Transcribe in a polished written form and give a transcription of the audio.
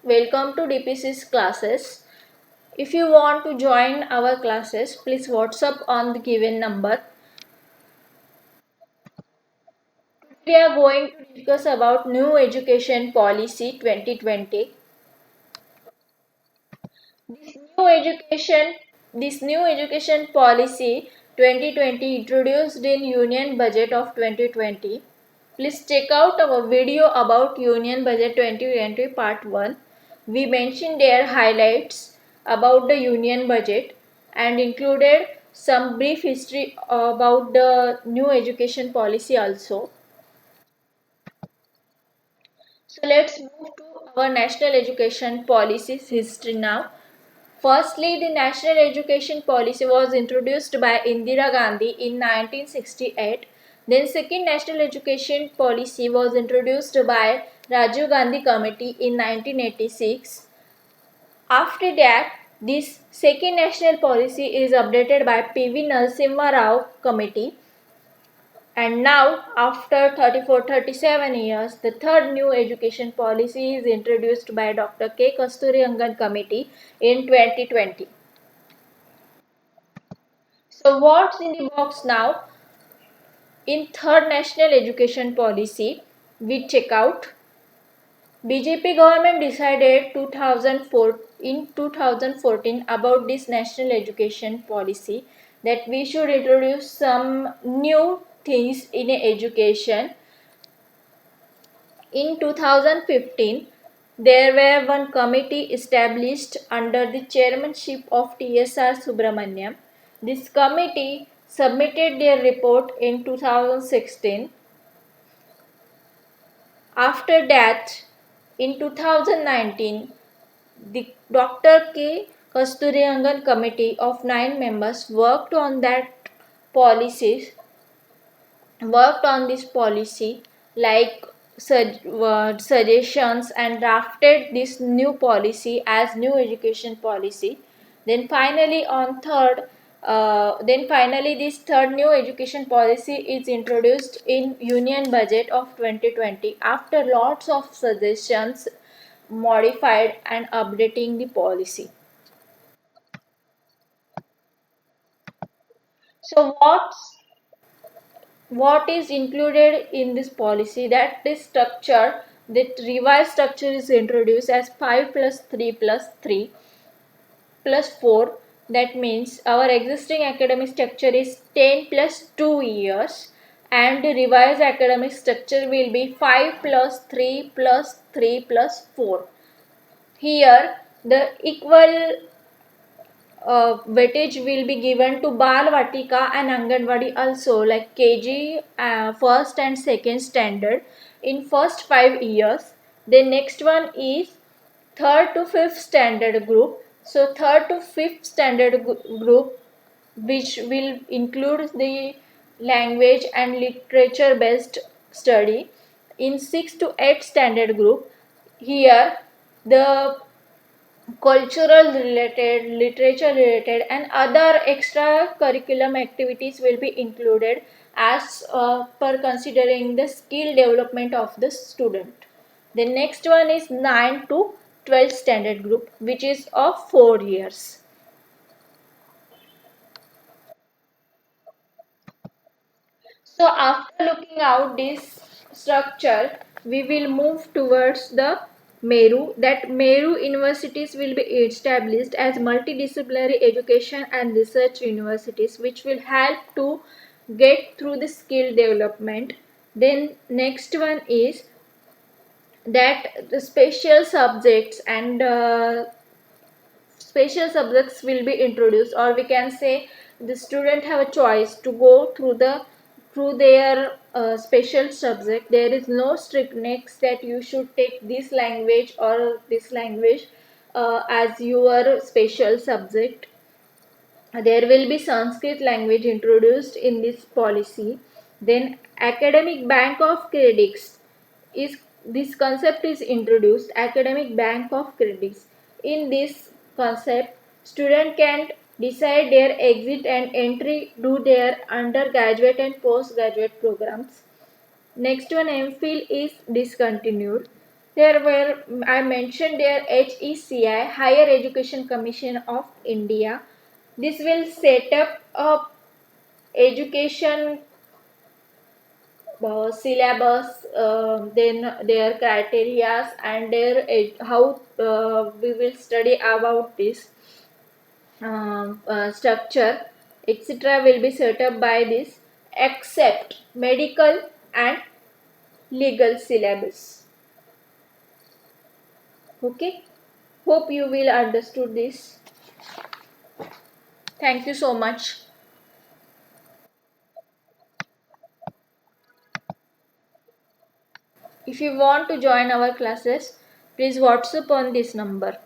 Welcome to DPC's classes. If you want to join our classes, please WhatsApp on the given number. We are going to discuss about new education policy 2020. This new education this new education policy 2020 introduced in Union Budget of 2020. Please check out our video about Union Budget 2020 Part 1. We mentioned their highlights about the Union Budget and included some brief history about the new education policy also. So let's move to our national education policies history now. Firstly, the National Education Policy was introduced by Indira Gandhi in 1968. Then second National Education Policy was introduced by Rajiv Gandhi Committee in 1986. After that, this second national policy is updated by P.V. Narasimha Rao Committee. And now, after 34-37 years, the third new education policy is introduced by Dr. K. Kasturirangan Committee in 2020. So what's in the box now? In third national education policy, we check out BJP government decided 2014 about this national education policy that we should introduce some new things in education. In 2015, there were one committee established under the chairmanship of T.S.R. Subramaniam. This committee submitted their report in 2016. After that, in 2019, the Dr. K. Kasturirangan committee of 9 members worked on this policy like suggestions and drafted this new policy as new education policy. Then finally this third new education policy is introduced in Union Budget of 2020 after lots of suggestions modified and updating the policy. So what is included in this policy? That is structure, that revised structure is introduced as 5 plus 3 plus 3 plus 4. That means our existing academic structure is 10 plus 2 years and the revised academic structure will be 5 plus 3 plus 3 plus 4. Here the equal weightage will be given to Bal Vatika and Anganwadi also, like KG first and second standard in first 5 years. The next one is third to fifth standard group. So third to fifth standard group, which will include the language and literature based study. In 6 to 8 standard group, here the cultural related, literature related and other extra curriculum activities will be included as per considering the skill development of the student. The next one is 9 to 12 standard group, which is of 4 years. So after looking out this structure, we will move towards the Meru. That Meru universities will be established as multidisciplinary education and research universities, which will help to get through the skill development. Then next one is that the special subjects and special subjects will be introduced, or we can say the student have a choice to go through their special subject. There is no strictness that you should take this language or this language as your special subject. There will be Sanskrit language introduced in this policy. Then academic bank of credits is this concept is introduced, academic bank of credits. In this concept, student can decide their exit and entry, do their undergraduate and postgraduate programs. Next one, MPhil is discontinued. There were, I mentioned there, HECI, Higher Education Commission of India. This will set up a education syllabus, then their criteria and their how we will study about this structure, etc. will be set up by this, except medical and legal syllabus. Okay, hope you will understood this. Thank you so much. If you want to join our classes, please WhatsApp on this number.